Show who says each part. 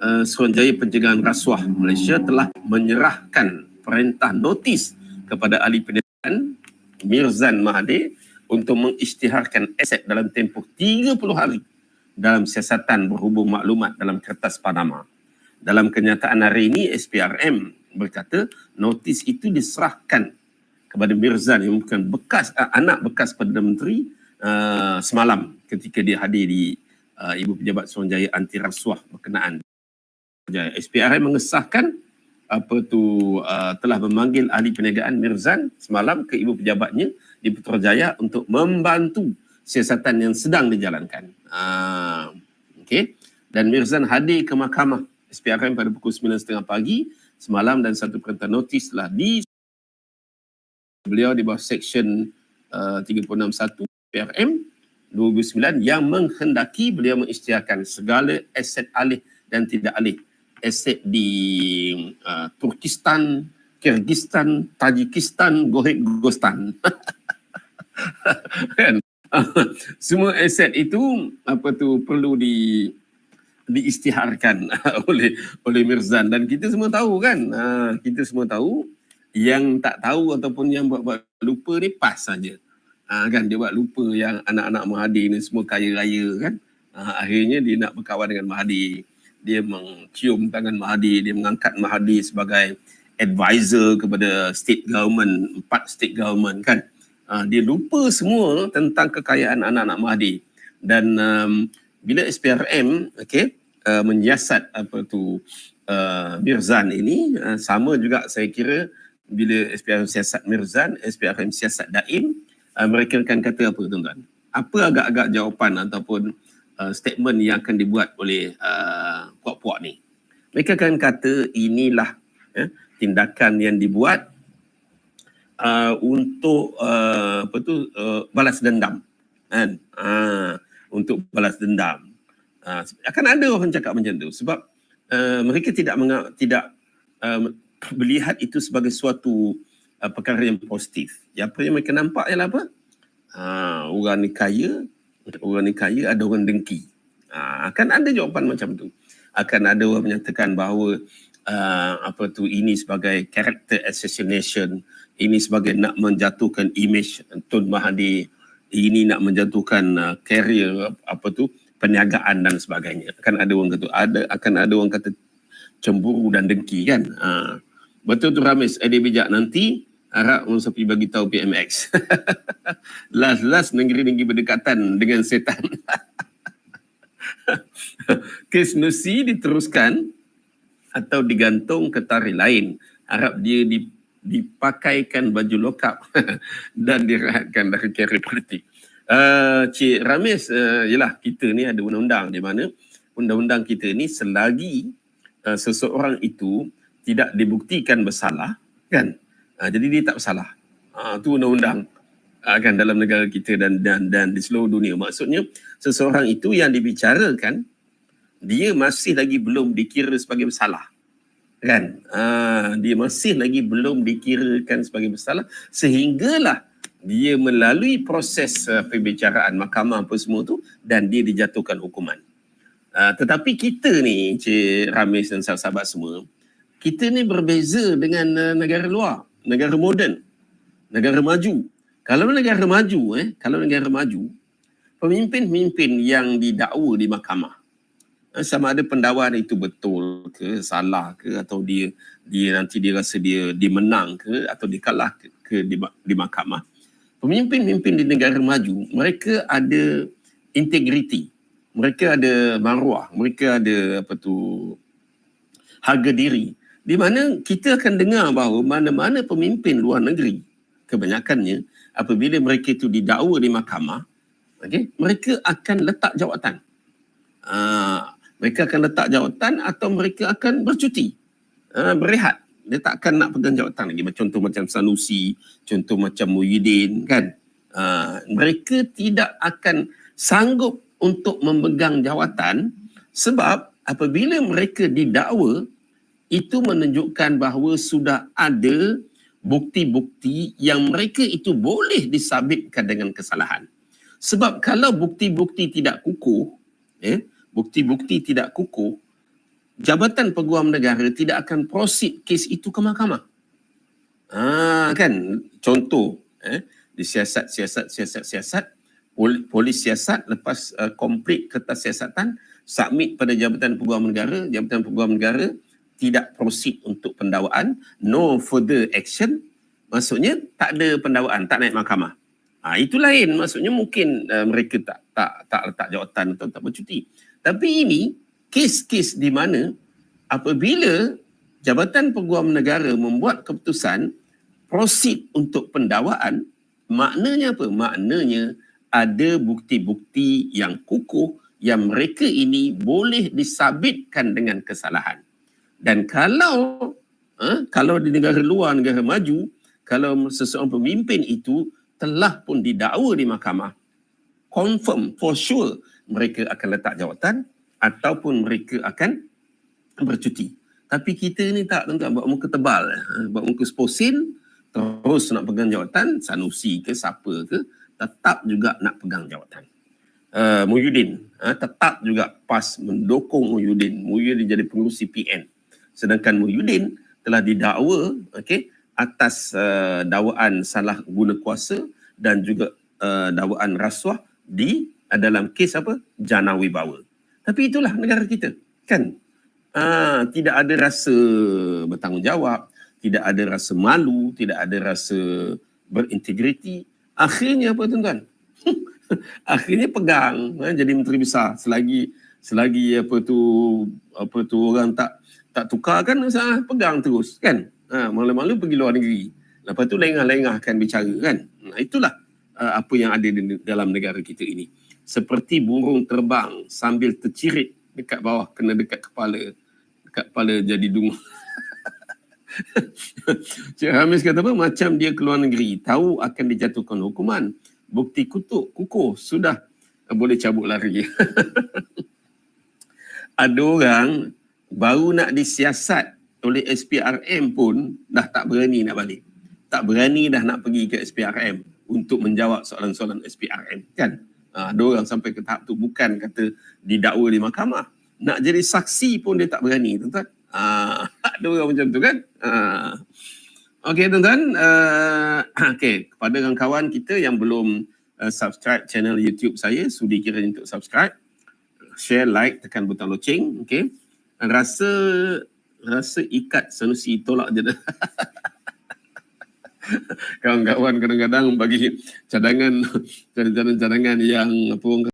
Speaker 1: Suruhanjaya Pencegahan Rasuah Malaysia telah menyerahkan perintah notis kepada Ahli Pendidikan Mirzan Mahathir untuk mengisytiharkan aset dalam tempoh 30 hari dalam siasatan berhubung maklumat dalam kertas Panama. Dalam kenyataan hari ini, SPRM berkata notis itu diserahkan kepada Mirzan yang bukan anak bekas Perdana Menteri semalam ketika dia hadir di Ibu Pejabat Suruhanjaya Anti Rasuah berkenaan. SPRM mengesahkan telah memanggil ahli perniagaan Mirzan semalam ke Ibu Pejabatnya di Putrajaya untuk membantu siasatan yang sedang dijalankan. Okay. Dan Mirzan hadir ke mahkamah SPRM pada pukul 9.30 pagi semalam dan satu perintah notis telah beliau di bawah Seksyen 361 SPRM 2009 yang menghendaki beliau mengisytiharkan segala aset alih dan tidak alih aset di Turkistan, Kyrgyzstan, Tajikistan, Gostan. Kan? Semua aset itu perlu diisytiharkan oleh Mirzan, dan kita semua tahu kan, kita semua tahu. Yang tak tahu ataupun yang buat lupa ni PAS saja. Kan dia buat lupa yang anak-anak Mahathir ni semua kaya raya kan. Akhirnya dia nak berkawan dengan Mahathir. Dia mencium tangan Mahathir, dia mengangkat Mahathir sebagai advisor kepada state government, 4 state government kan. Dia lupa semua tentang kekayaan anak-anak Mahathir. Dan bila SPRM menyiasat Mirzan ini, sama juga saya kira bila SPRM siasat Mirzan, SPRM siasat Daim, mereka akan kata apa tuan-tuan? Apa agak-agak jawapan ataupun statement yang akan dibuat oleh puak-puak ni? Mereka akan kata inilah tindakan yang dibuat untuk balas dendam, kan? Untuk balas dendam. Akan ada orang cakap macam tu sebab mereka tidak melihat itu sebagai suatu perkara yang positif. Apa yang mereka nampak ialah apa? Orang ni kaya, ada orang dengki. Akan ada jawapan macam tu. Akan ada orang menyatakan bahawa ini sebagai character assassination, ini sebagai nak menjatuhkan image Tun Mahathir, ini nak menjatuhkan career perniagaan dan sebagainya. Akan ada orang kata akan ada orang kata cemburu dan dengki kan. Betul tu Ramis, ada bijak nanti harap orang Sapi bagi tahu PMX. Last negeri-negeri berdekatan dengan setan. Kes Nusi diteruskan atau digantung ke tarikh lain. Harap dia dipakaikan baju lokap dan direhatkan dari karier politik. Cik Ramis, yelah kita ni ada undang-undang di mana undang-undang kita ni selagi seseorang itu tidak dibuktikan bersalah kan, jadi dia tak bersalah. Tu undang-undang kan dalam negara kita dan di seluruh dunia. Maksudnya seseorang itu yang dibicarakan dia masih lagi belum dikira sebagai bersalah kan. Dia masih lagi belum dikirakan sebagai bersalah sehinggalah dia melalui proses pembicaraan mahkamah apa semua tu dan dia dijatuhkan hukuman. Tetapi kita ni Cik Ramis dan sahabat-sahabat semua, kita ni berbeza dengan negara luar, negara moden, negara maju. Kalau negara maju, pemimpin-pemimpin yang didakwa di mahkamah, sama ada pendakwa itu betul ke, salah ke, atau dia nanti dia rasa dia dimenang ke atau dikalah ke di mahkamah. Pemimpin-pemimpin di negara maju, mereka ada integriti, mereka ada maruah, mereka ada harga diri. Di mana kita akan dengar bahawa mana-mana pemimpin luar negeri, kebanyakannya apabila mereka itu didakwa di mahkamah, mereka akan letak jawatan. Mereka akan letak jawatan atau mereka akan bercuti, berehat. Dia tak akan nak pegang jawatan lagi. Contoh macam Sanusi, contoh macam Muhyiddin kan. Mereka tidak akan sanggup untuk memegang jawatan sebab apabila mereka didakwa, itu menunjukkan bahawa sudah ada bukti-bukti yang mereka itu boleh disabitkan dengan kesalahan. Sebab kalau bukti-bukti tidak kukuh, Jabatan Peguam Negara tidak akan proceed kes itu ke mahkamah. Kan contoh di siasat, polis siasat lepas komplit kertas siasatan, submit pada Jabatan Peguam Negara, Jabatan Peguam Negara tidak proceed untuk pendawaan, no further action, maksudnya tak ada pendawaan, tak naik mahkamah. Itu lain, maksudnya mungkin mereka tak letak jawatan atau tak bercuti. Tapi ini kes-kes di mana apabila Jabatan Peguam Negara membuat keputusan proceed untuk pendawaan, maknanya apa? Maknanya ada bukti-bukti yang kukuh yang mereka ini boleh disabitkan dengan kesalahan. Dan kalau di negara luar, negara maju, kalau seseorang pemimpin itu telah pun didakwa di mahkamah, confirm for sure mereka akan letak jawatan ataupun mereka akan bercuti. Tapi kita ni tak, tuan-tuan, buat muka tebal, buat muka sposin, terus nak pegang jawatan, Sanusi ke siapa ke, tetap juga nak pegang jawatan. Muhyiddin tetap juga PAS mendukung Muhyiddin. Muhyiddin jadi pengurusi PN. Sedangkan Muhyiddin telah didakwa atas dakwaan salah guna kuasa dan juga dakwaan rasuah di dalam kes apa? Jana Wibawa. Tapi itulah negara kita, kan? Tidak ada rasa bertanggungjawab, tidak ada rasa malu, tidak ada rasa berintegriti. Akhirnya apa, tuan-tuan? Akhirnya pegang jadi menteri besar selagi apa tu orang tak tukar kan, pegang terus kan. Malu-malu pergi luar negeri. Lepas tu lengah-lengahkan bicara kan. Itulah apa yang ada di dalam negara kita ini. Seperti burung terbang sambil tercirit dekat bawah, kena dekat kepala jadi dungu. Cik Hamis kata apa? Macam dia keluar negeri, tahu akan dijatuhkan hukuman. Bukti kukuh, sudah boleh cabut lari. Ada orang baru nak disiasat oleh SPRM pun dah tak berani nak balik. Tak berani dah nak pergi ke SPRM untuk menjawab soalan-soalan SPRM. Kan? Ada orang sampai ke tahap tu, bukan kata didakwa di mahkamah. Nak jadi saksi pun dia tak berani, tuan-tuan. Ada orang macam tu kan. Okey, tuan-tuan. Okey, kepada kawan-kawan kita yang belum subscribe channel YouTube saya, sudi kira untuk subscribe, share, like, tekan butang loceng. Okey. Rasa ikat Sanusi tolak je dah. Kawan-kawan kadang-kadang bagi cadangan yang apa orang